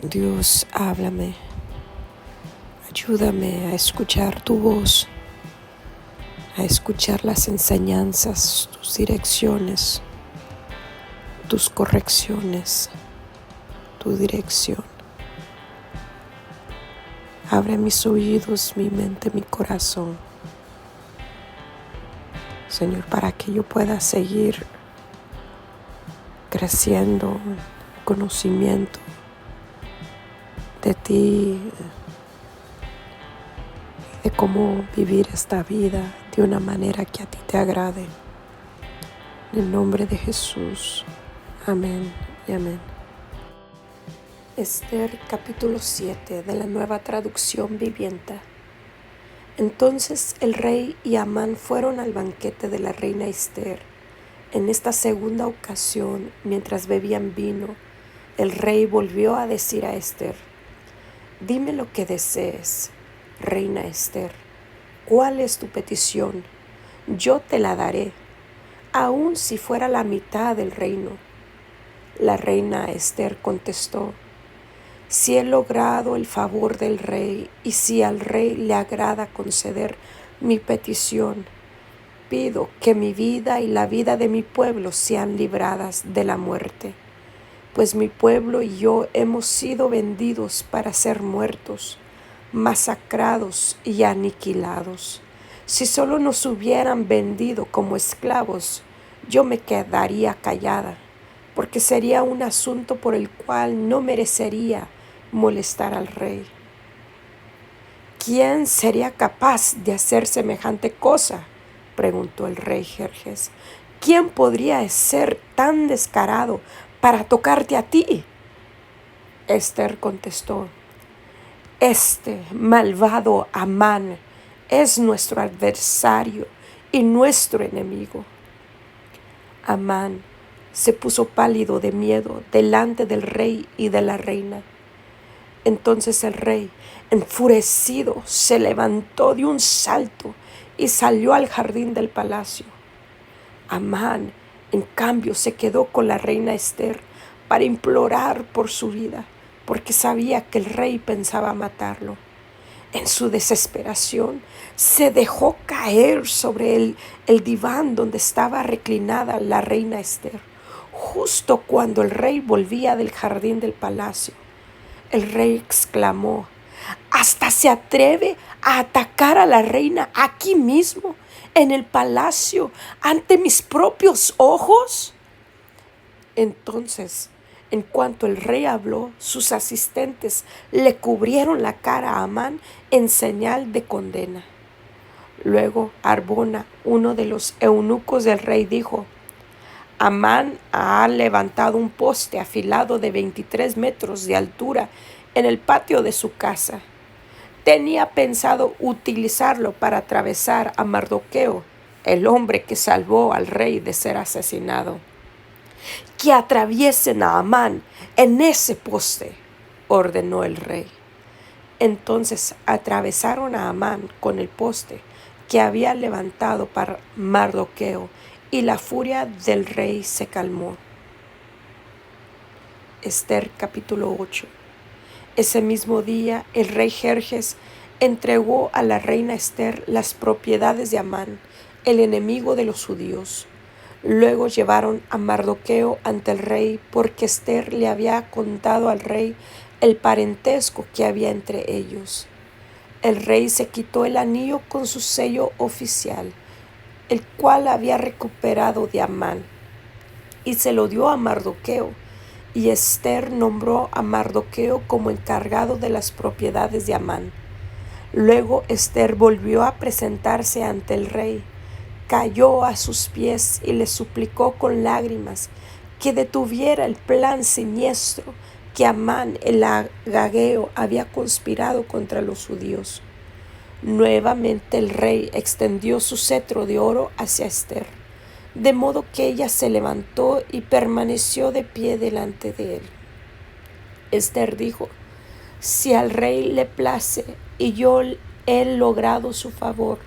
Dios, háblame, ayúdame a escuchar tu voz, a escuchar las enseñanzas, tus direcciones, tus correcciones, tu dirección. Abre mis oídos, mi mente, mi corazón, Señor, para que yo pueda seguir creciendo en conocimiento de ti, de cómo vivir esta vida de una manera que a ti te agrade. En el nombre de Jesús. Amén y amén. Esther capítulo 7 de la Nueva Traducción Viviente. Entonces el rey y Amán fueron al banquete de la reina Esther. En esta segunda ocasión, mientras bebían vino, el rey volvió a decir a Esther: Dime lo que desees, reina Esther. ¿Cuál es tu petición? Yo te la daré, aun si fuera la mitad del reino. La reina Esther contestó: Si he logrado el favor del rey y si al rey le agrada conceder mi petición, pido que mi vida y la vida de mi pueblo sean libradas de la muerte, pues mi pueblo y yo hemos sido vendidos para ser muertos, masacrados y aniquilados. Si solo nos hubieran vendido como esclavos, yo me quedaría callada, porque sería un asunto por el cual no merecería molestar al rey. ¿Quién sería capaz de hacer semejante cosa?, preguntó el rey Jerjes. ¿Quién podría ser tan descarado para tocarte a ti? Esther contestó: Este malvado Amán es nuestro adversario y nuestro enemigo. Amán se puso pálido de miedo delante del rey y de la reina. Entonces el rey, enfurecido, se levantó de un salto y salió al jardín del palacio. Amán, en cambio, se quedó con la reina Esther para implorar por su vida, porque sabía que el rey pensaba matarlo. En su desesperación, se dejó caer sobre el diván donde estaba reclinada la reina Esther, justo cuando el rey volvía del jardín del palacio. El rey exclamó: ¿Hasta se atreve a atacar a la reina aquí mismo, en el palacio, ante mis propios ojos? Entonces, en cuanto el rey habló, sus asistentes le cubrieron la cara a Amán en señal de condena. Luego Arbona, uno de los eunucos del rey, dijo: Amán ha levantado un poste afilado de 23 metros de altura en el patio de su casa. Tenía pensado utilizarlo para atravesar a Mardoqueo, el hombre que salvó al rey de ser asesinado. Que atraviesen a Amán en ese poste, ordenó el rey. Entonces atravesaron a Amán con el poste que había levantado para Mardoqueo, y la furia del rey se calmó. Esther capítulo 8. Ese mismo día el rey Jerjes entregó a la reina Esther las propiedades de Amán, el enemigo de los judíos. Luego llevaron a Mardoqueo ante el rey, porque Esther le había contado al rey el parentesco que había entre ellos. El rey se quitó el anillo con su sello oficial, el cual había recuperado de Amán, y se lo dio a Mardoqueo, y Esther nombró a Mardoqueo como encargado de las propiedades de Amán. Luego Esther volvió a presentarse ante el rey, cayó a sus pies y le suplicó con lágrimas que detuviera el plan siniestro que Amán el agageo había conspirado contra los judíos. Nuevamente el rey extendió su cetro de oro hacia Esther, de modo que ella se levantó y permaneció de pie delante de él. Esther dijo: Si al rey le place y yo he logrado su favor,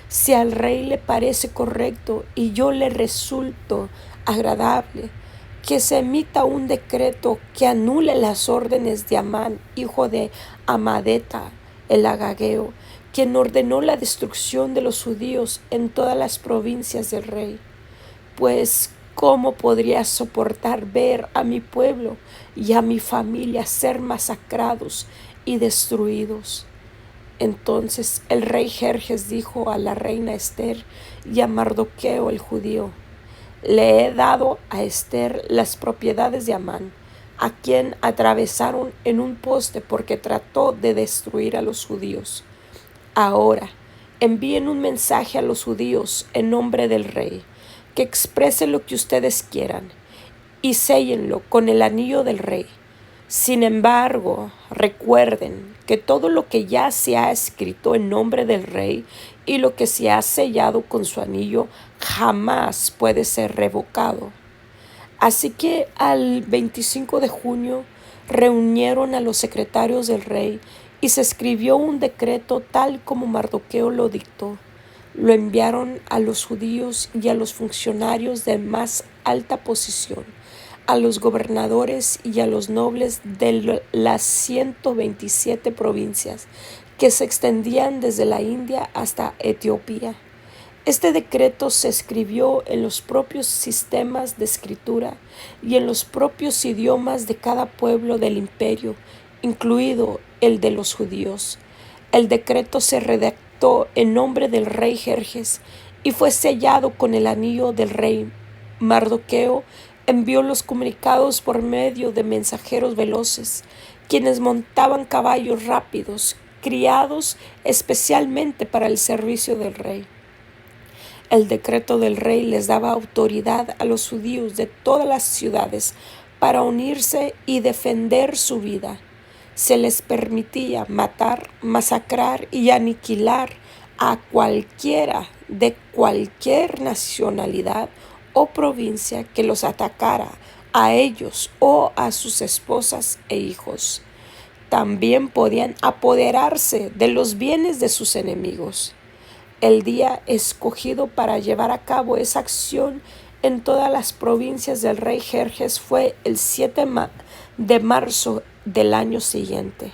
si al rey le parece correcto y yo le resulto agradable, que se emita un decreto que anule las órdenes de Amán, hijo de Amadeta, el agageo, quien ordenó la destrucción de los judíos en todas las provincias del rey. Pues, ¿cómo podría soportar ver a mi pueblo y a mi familia ser masacrados y destruidos? Entonces el rey Jerjes dijo a la reina Ester y a Mardoqueo el judío: le he dado a Ester las propiedades de Amán, a quien atravesaron en un poste porque trató de destruir a los judíos. Ahora envíen un mensaje a los judíos en nombre del rey, que exprese lo que ustedes quieran, y séllenlo con el anillo del rey. Sin embargo, recuerden que todo lo que ya se ha escrito en nombre del rey y lo que se ha sellado con su anillo jamás puede ser revocado. Así que al 25 de junio reunieron a los secretarios del rey y se escribió un decreto tal como Mardoqueo lo dictó. Lo enviaron a los judíos y a los funcionarios de más alta posición, a los gobernadores y a los nobles de las 127 provincias que se extendían desde la India hasta Etiopía. Este decreto se escribió en los propios sistemas de escritura y en los propios idiomas de cada pueblo del imperio, incluido el de los judíos. El decreto se redactó en nombre del rey Jerjes y fue sellado con el anillo del rey. Mardoqueo envió los comunicados por medio de mensajeros veloces, quienes montaban caballos rápidos, criados especialmente para el servicio del rey. El decreto del rey les daba autoridad a los judíos de todas las ciudades para unirse y defender su vida. Se les permitía matar, masacrar y aniquilar a cualquiera de cualquier nacionalidad o provincia que los atacara, a ellos o a sus esposas e hijos. También podían apoderarse de los bienes de sus enemigos. El día escogido para llevar a cabo esa acción en todas las provincias del rey Jerjes fue el 7 de marzo del año siguiente.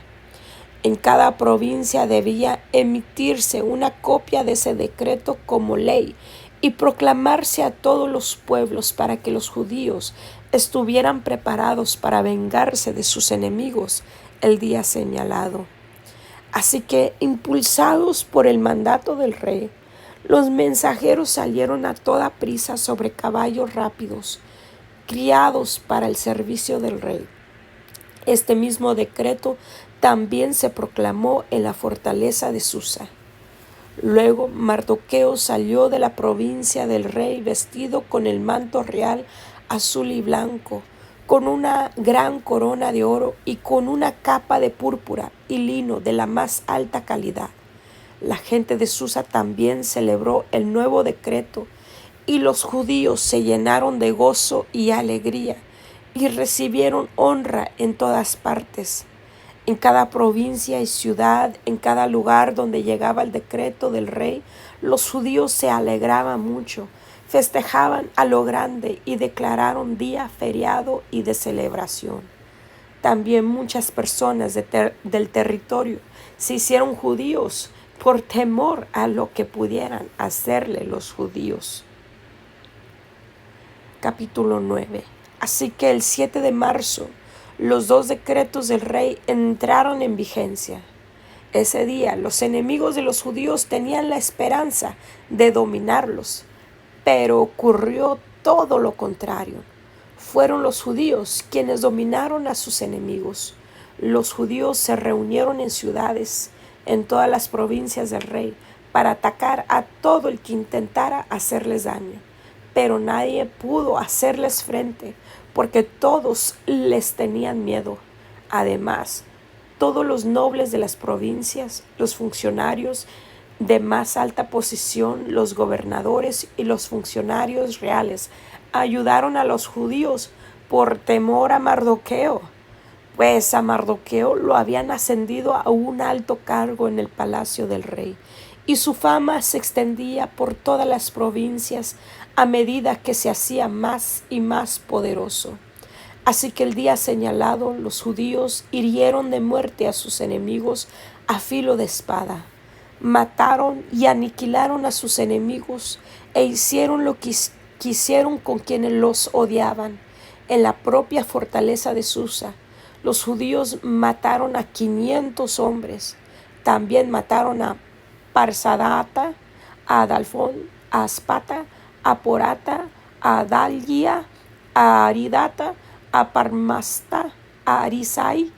En cada provincia debía emitirse una copia de ese decreto como ley y proclamarse a todos los pueblos para que los judíos estuvieran preparados para vengarse de sus enemigos el día señalado. Así que, impulsados por el mandato del rey, los mensajeros salieron a toda prisa sobre caballos rápidos, criados para el servicio del rey. Este mismo decreto también se proclamó en la fortaleza de Susa. Luego Mardoqueo salió de la provincia del rey vestido con el manto real azul y blanco, con una gran corona de oro y con una capa de púrpura y lino de la más alta calidad. La gente de Susa también celebró el nuevo decreto y los judíos se llenaron de gozo y alegría y recibieron honra en todas partes. En cada provincia y ciudad, en cada lugar donde llegaba el decreto del rey, los judíos se alegraban mucho, festejaban a lo grande y declararon día feriado y de celebración. También muchas personas del territorio se hicieron judíos por temor a lo que pudieran hacerle los judíos. Capítulo 9. Así que el 7 de marzo, los dos decretos del rey entraron en vigencia. Ese día, los enemigos de los judíos tenían la esperanza de dominarlos, pero ocurrió todo lo contrario. Fueron los judíos quienes dominaron a sus enemigos. Los judíos se reunieron en ciudades, en todas las provincias del rey, para atacar a todo el que intentara hacerles daño. Pero nadie pudo hacerles frente, porque todos les tenían miedo. Además, todos los nobles de las provincias, los funcionarios de más alta posición, los gobernadores y los funcionarios reales ayudaron a los judíos por temor a Mardoqueo, pues a Mardoqueo lo habían ascendido a un alto cargo en el palacio del rey y su fama se extendía por todas las provincias a medida que se hacía más y más poderoso. Así que el día señalado, los judíos hirieron de muerte a sus enemigos a filo de espada. Mataron y aniquilaron a sus enemigos e hicieron lo que quisieron con quienes los odiaban. En la propia fortaleza de Susa, los judíos mataron a 500 hombres. También mataron a Parsadata, a Adalfón, a Aspata, a Porata, a Adalía, a Aridata, a Parmasta, a Arisai,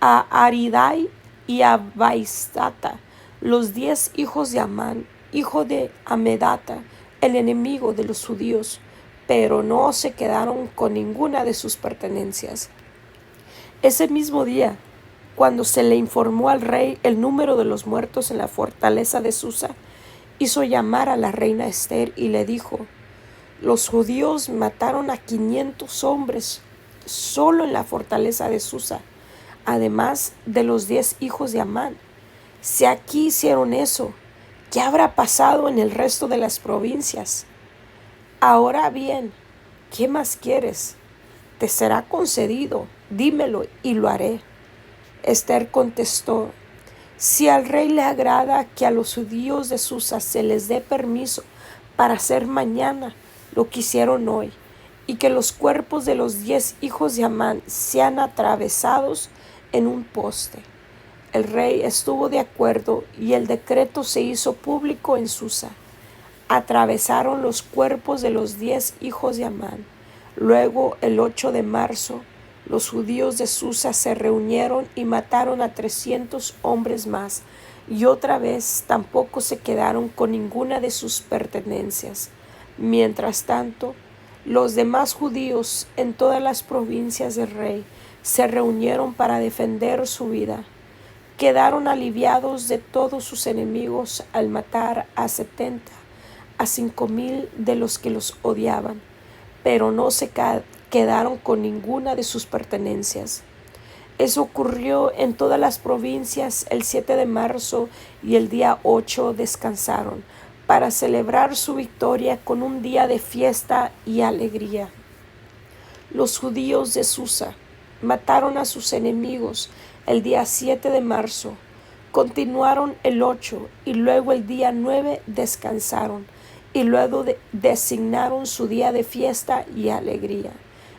a Aridai y a Vaistata, los 10 hijos de Amán, hijo de Amedata, el enemigo de los judíos, pero no se quedaron con ninguna de sus pertenencias. Ese mismo día, cuando se le informó al rey el número de los muertos en la fortaleza de Susa, hizo llamar a la reina Ester y le dijo: los judíos mataron a 500 hombres solo en la fortaleza de Susa, además de los 10 hijos de Amán. Si aquí hicieron eso, ¿qué habrá pasado en el resto de las provincias? Ahora bien, ¿qué más quieres? Te será concedido, dímelo y lo haré. Ester contestó: si al rey le agrada que a los judíos de Susa se les dé permiso para hacer mañana lo que hicieron hoy, y que los cuerpos de los 10 hijos de Amán sean atravesados en un poste. El rey estuvo de acuerdo y el decreto se hizo público en Susa. Atravesaron los cuerpos de los 10 hijos de Amán. Luego, el 8 de marzo, los judíos de Susa se reunieron y mataron a 300 hombres más, y otra vez tampoco se quedaron con ninguna de sus pertenencias. Mientras tanto, los demás judíos en todas las provincias del rey se reunieron para defender su vida. Quedaron aliviados de todos sus enemigos al matar a 5,000 de los que los odiaban, pero no se quedaron con ninguna de sus pertenencias. Eso ocurrió en todas las provincias el 7 de marzo y el día 8 descansaron para celebrar su victoria con un día de fiesta y alegría. Los judíos de Susa mataron a sus enemigos el día 7 de marzo, continuaron el 8 y luego el día 9 descansaron y luego designaron su día de fiesta y alegría.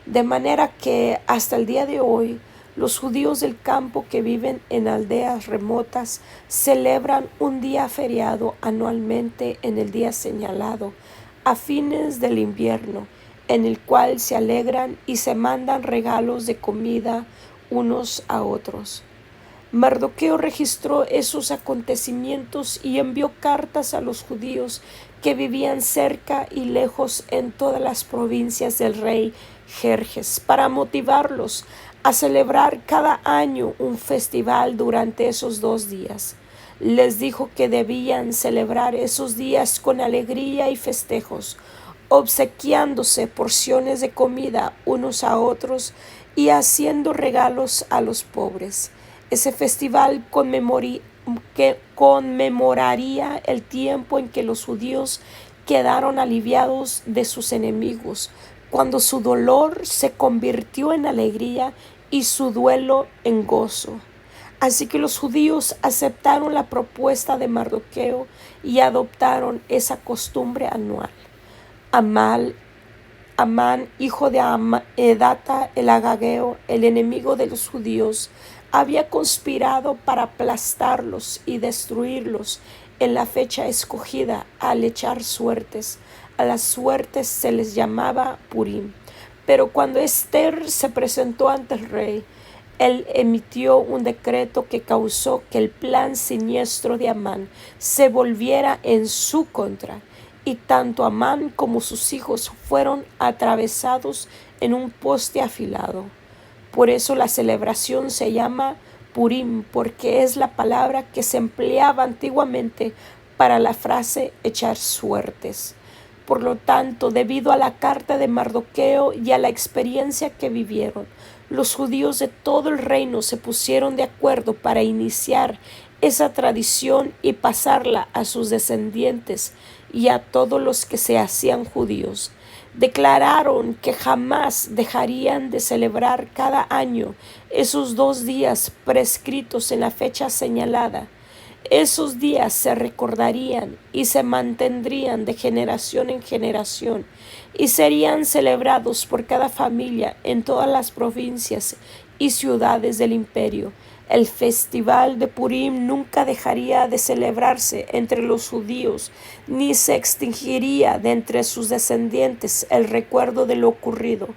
De manera que hasta el día de hoy, los judíos del campo que viven en aldeas remotas celebran un día feriado anualmente en el día señalado, a fines del invierno, en el cual se alegran y se mandan regalos de comida unos a otros. Mardoqueo registró esos acontecimientos y envió cartas a los judíos que vivían cerca y lejos en todas las provincias del rey Jerjes para motivarlos a celebrar cada año un festival durante esos 2 días. Les dijo que debían celebrar esos días con alegría y festejos, obsequiándose porciones de comida unos a otros y haciendo regalos a los pobres. Ese festival conmemoraría el tiempo en que los judíos quedaron aliviados de sus enemigos, cuando su dolor se convirtió en alegría y su duelo en gozo. Así que los judíos aceptaron la propuesta de Mardoqueo y adoptaron esa costumbre anual. Amán, hijo de Amedata el agageo, el enemigo de los judíos, había conspirado para aplastarlos y destruirlos en la fecha escogida al echar suertes. A las suertes se les llamaba Purim. Pero cuando Ester se presentó ante el rey, él emitió un decreto que causó que el plan siniestro de Amán se volviera en su contra, y tanto Amán como sus hijos fueron atravesados en un poste afilado. Por eso la celebración se llama Purim, porque es la palabra que se empleaba antiguamente para la frase echar suertes. Por lo tanto, debido a la carta de Mardoqueo y a la experiencia que vivieron, los judíos de todo el reino se pusieron de acuerdo para iniciar esa tradición y pasarla a sus descendientes y a todos los que se hacían judíos. Declararon que jamás dejarían de celebrar cada año esos 2 días prescritos en la fecha señalada. Esos días se recordarían y se mantendrían de generación en generación y serían celebrados por cada familia en todas las provincias y ciudades del imperio. El festival de Purim nunca dejaría de celebrarse entre los judíos, ni se extinguiría de entre sus descendientes el recuerdo de lo ocurrido.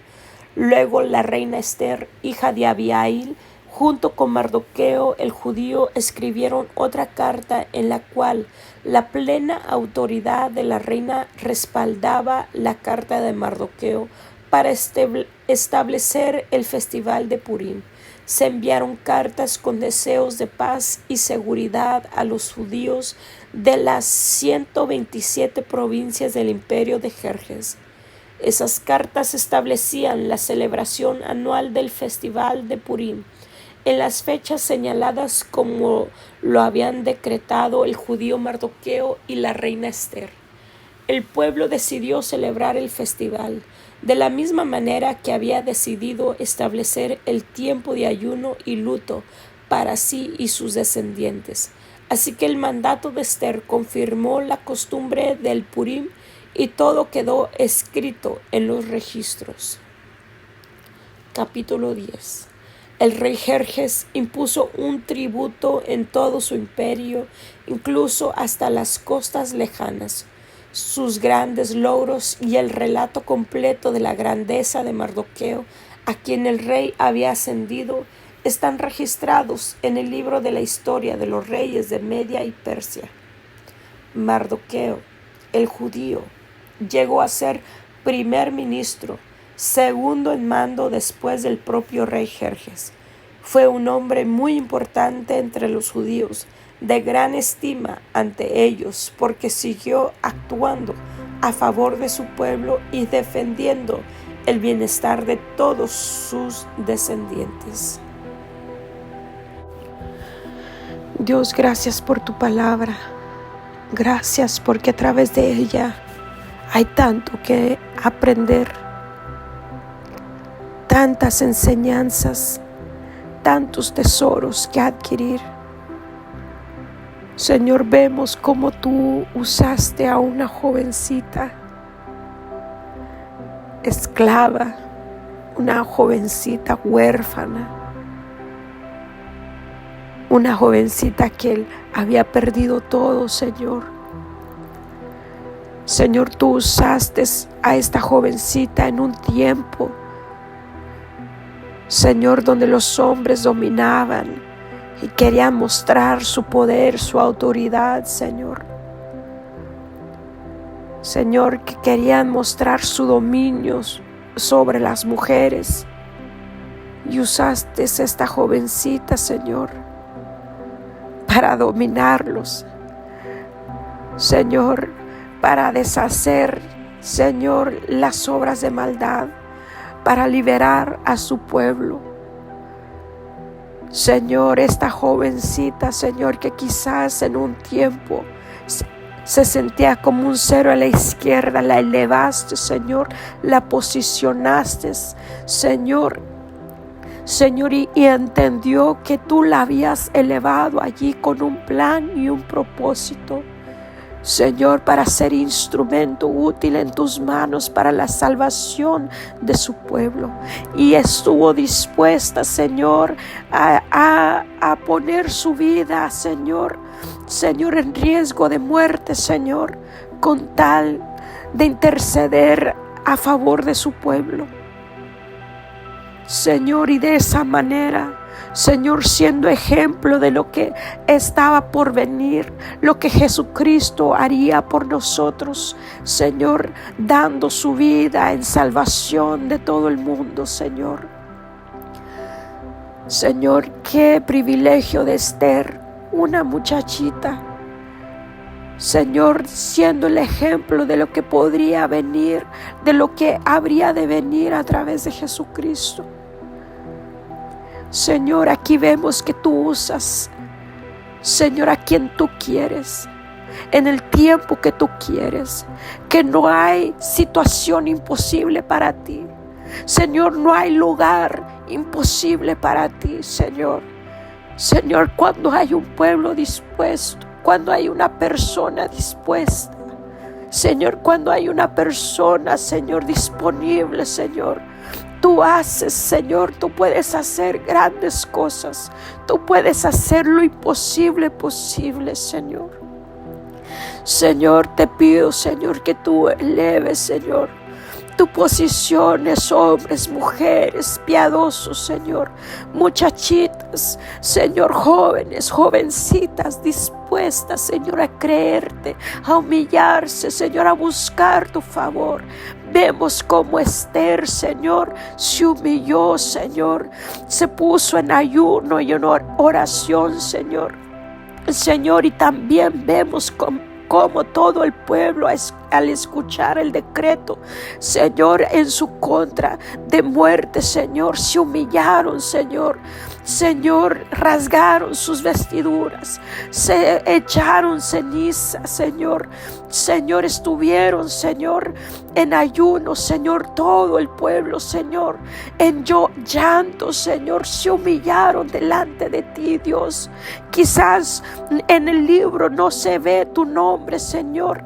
Luego la reina Esther, hija de Abihail, junto con Mardoqueo el judío, escribieron otra carta en la cual la plena autoridad de la reina respaldaba la carta de Mardoqueo para establecer el festival de Purim. Se enviaron cartas con deseos de paz y seguridad a los judíos de las 127 provincias del imperio de Jerjes. Esas cartas establecían la celebración anual del festival de Purim en las fechas señaladas como lo habían decretado el judío Mardoqueo y la reina Esther. El pueblo decidió celebrar el festival de la misma manera que había decidido establecer el tiempo de ayuno y luto para sí y sus descendientes. Así que el mandato de Esther confirmó la costumbre del Purim y todo quedó escrito en los registros. Capítulo 10. El rey Jerjes impuso un tributo en todo su imperio, incluso hasta las costas lejanas. Sus grandes logros y el relato completo de la grandeza de Mardoqueo, a quien el rey había ascendido, están registrados en el libro de la historia de los reyes de Media y Persia. Mardoqueo, el judío, llegó a ser primer ministro, segundo en mando después del propio rey Jerjes. Fue un hombre muy importante entre los judíos, de gran estima ante ellos, porque siguió actuando a favor de su pueblo y defendiendo el bienestar de todos sus descendientes. Dios, gracias por tu palabra. Gracias porque a través de ella hay tanto que aprender, tantas enseñanzas, tantos tesoros que adquirir. Señor, vemos cómo tú usaste a una jovencita esclava, una jovencita huérfana, una jovencita que había perdido todo, Señor. Señor, tú usaste a esta jovencita en un tiempo, Señor, donde los hombres dominaban y querían mostrar su poder, su autoridad, Señor. Señor, que querían mostrar su dominio sobre las mujeres. Y usaste esta jovencita, Señor, para dominarlos. Señor, para deshacer, Señor, las obras de maldad, para liberar a su pueblo. Señor, esta jovencita, Señor, que quizás en un tiempo se sentía como un cero a la izquierda, la elevaste, Señor, la posicionaste, Señor, y entendió que tú la habías elevado allí con un plan y un propósito, Señor, para ser instrumento útil en tus manos para la salvación de su pueblo. Y estuvo dispuesta, Señor, a poner su vida, Señor, en riesgo de muerte, Señor, con tal de interceder a favor de su pueblo. Señor, y de esa manera, Señor, siendo ejemplo de lo que estaba por venir, lo que Jesucristo haría por nosotros, Señor, dando su vida en salvación de todo el mundo, Señor. Señor, qué privilegio de Esther, una muchachita, Señor, siendo el ejemplo de lo que podría venir, de lo que habría de venir a través de Jesucristo. Señor, aquí vemos que tú usas, Señor, a quien tú quieres, en el tiempo que tú quieres, que no hay situación imposible para ti. Señor, no hay lugar imposible para ti, Señor. Señor, cuando hay un pueblo dispuesto, cuando hay una persona dispuesta, Señor, cuando hay una persona, Señor, disponible, Señor, tú haces, Señor, tú puedes hacer grandes cosas. Tú puedes hacer lo imposible posible, Señor. Señor, te pido, Señor, que tú eleves, Señor, tu posiciones, hombres, mujeres, piadosos, Señor, muchachitas, Señor, jóvenes, jovencitas, dispuestas, Señor, a creerte, a humillarse, Señor, a buscar tu favor. Vemos cómo Esther, Señor, se humilló, Señor, se puso en ayuno y en oración, Señor. Señor, y también vemos como todo el pueblo al escuchar el decreto, Señor, en su contra de muerte, Señor, se humillaron, Señor. Señor, rasgaron sus vestiduras, se echaron ceniza, Señor. Señor, estuvieron, Señor, en ayuno, Señor, todo el pueblo, Señor, en llanto, Señor, se humillaron delante de ti, Dios. Quizás en el libro no se ve tu nombre, Señor,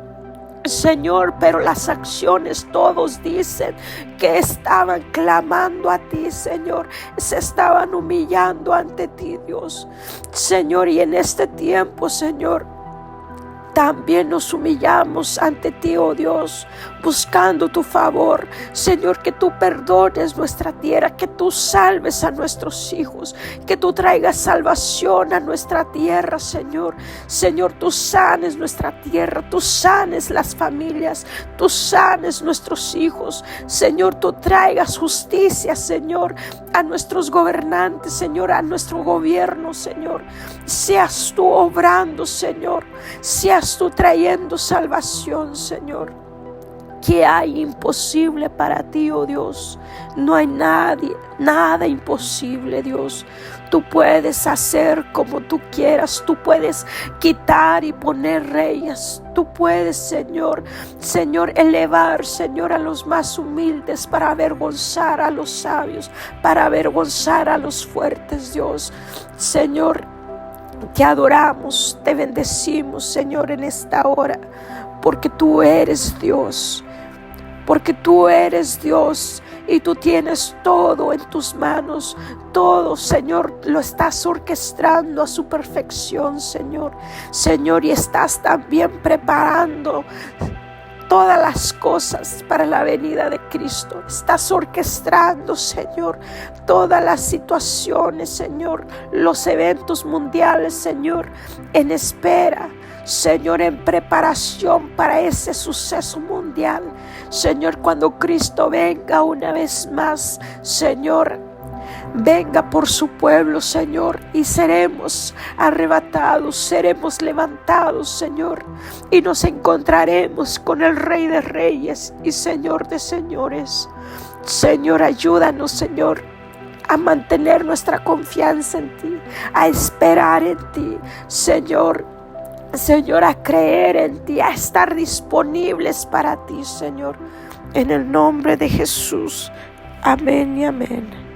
pero las acciones todos dicen que estaban clamando a ti, Señor, se estaban humillando ante ti, Dios. Señor, y en este tiempo, Señor, también nos humillamos ante ti, oh Dios, buscando tu favor. Señor, que tú perdones nuestra tierra, que tú salves a nuestros hijos, que tú traigas salvación a nuestra tierra, Señor. Señor, tú sanes nuestra tierra, tú sanes las familias, tú sanes nuestros hijos. Señor, tú traigas justicia, Señor, a nuestros gobernantes, Señor, a nuestro gobierno, Señor. Seas tú obrando, Señor, seas tú trayendo salvación, Señor. ¿Qué hay imposible para ti, oh Dios? No hay nada imposible, Dios. Tú puedes hacer como tú quieras. Tú puedes quitar y poner reyes. Tú puedes, Señor, elevar, Señor, a los más humildes para avergonzar a los sabios, para avergonzar a los fuertes, Dios. Señor, te adoramos, te bendecimos, Señor, en esta hora, porque tú eres Dios. Porque tú eres Dios y tú tienes todo en tus manos. Todo, Señor, lo estás orquestando a su perfección, Señor. Señor, y estás también preparando todas las cosas para la venida de Cristo. Estás orquestando, Señor, todas las situaciones, Señor, los eventos mundiales, Señor, en espera, Señor, en preparación para ese suceso mundial. Señor, cuando Cristo venga una vez más, Señor, venga por su pueblo, Señor, y seremos arrebatados, seremos levantados, Señor, y nos encontraremos con el Rey de Reyes y Señor de Señores. Señor, ayúdanos, Señor, a mantener nuestra confianza en ti, a esperar en ti, Señor, a creer en ti, a estar disponibles para ti, Señor, en el nombre de Jesús. Amén y amén.